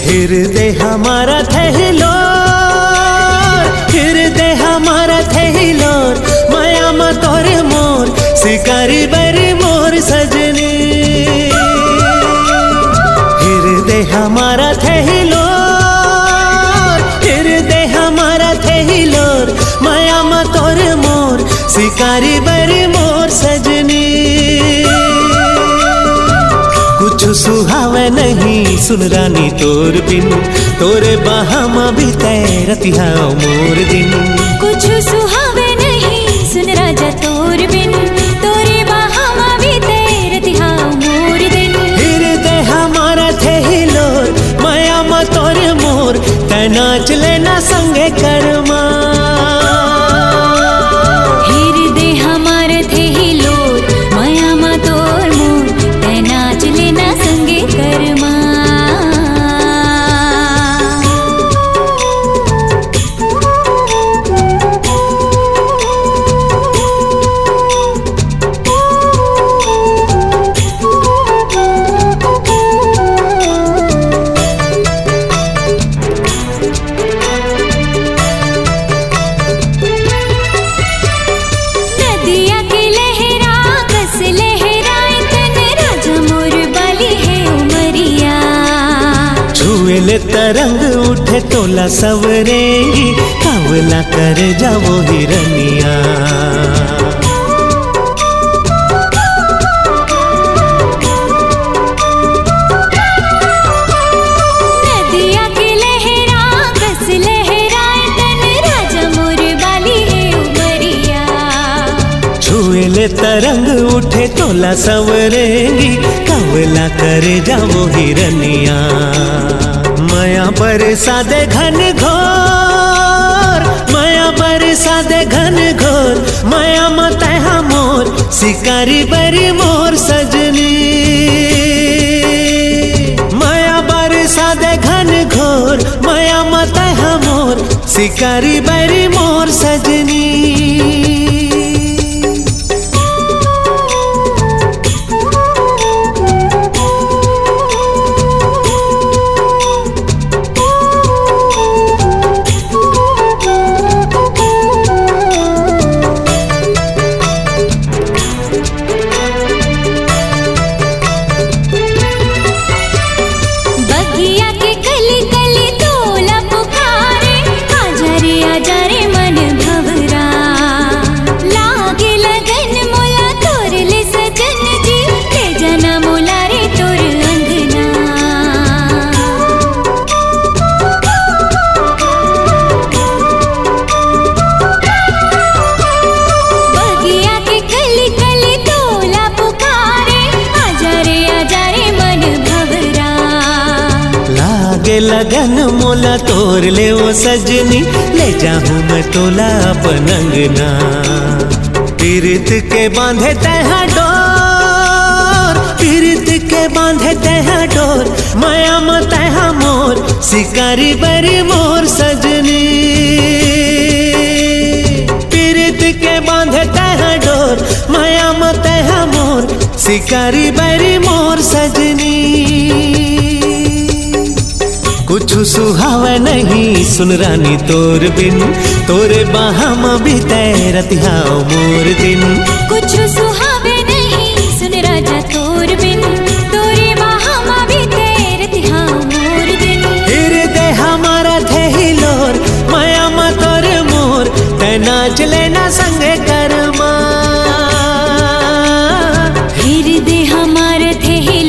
हृदय हमारा थहिलो, हृदय हमारा थहिलो, माया मा तोरे मोर शिकारी बरी मोर सजनी। हृदय हमारा थहिलो, हृदय हमारा थहिलो, माया मा तोरे मोर शिकारी बरी मोर सजनी। कुछ सुहावे नहीं सुन रानी तोर बिन, तोरे बाहामा बीते रतिहा मोर दिन। कुछ सुहावे नहीं सुन राजा तोर बिन, तोरे बाहामा बीते रतिहा मोर दिन। हृदय हमारा थहिलोर, माया मा तोरे मोर, तै नाच लेना संगे करमा। हृदय हमारा थहिलोर, माया मा तोर मोर, तै नाच लेना संगे करमा। ले तरंग उठे तोला सवरेंगी, कावला कर जावो हिरनिया। नदिया की लहरा बस लहराए, तन राजा मोर बाली है उमरिया। छुए ले तरंग उठे तोला सवरेंगी, कावला कर जावो हिरनिया। माया बरसा दे घन घोर, माया बरसा दे घन घोर, माया मत है मोर शिकारी बरी मोर सजनी। माया बरसा दे घन घोर, माया मत है मोर शिकारी बरी मोर सजनी। लगन मोला तोर ले वो सजनी, ले जाऊं मैं तोला अपन अंगना। पीरित के बांधे तहा डोर, पीरित के बांधे तहा डोर, माया मत है मोर शिकारी बरी मोर सजनी। पीरित के बांधे तहा डोर, माया मत है मोर शिकारी बरी मोर सजनी। कुछ सुहावे नहीं सुन रानी तोर बिन, तोरे बाहामा बीते रतिहा मोर दिन। कुछ सुहावे नहीं सुन राजा तोर बिन, तोरे बाहामा बीते रतिहा मोर दिन। हृदय हमारा थहिलोर, माया मा तोरे मोर, तै नाच लेना संगे करमा। हृदय हमारा थहिलोर,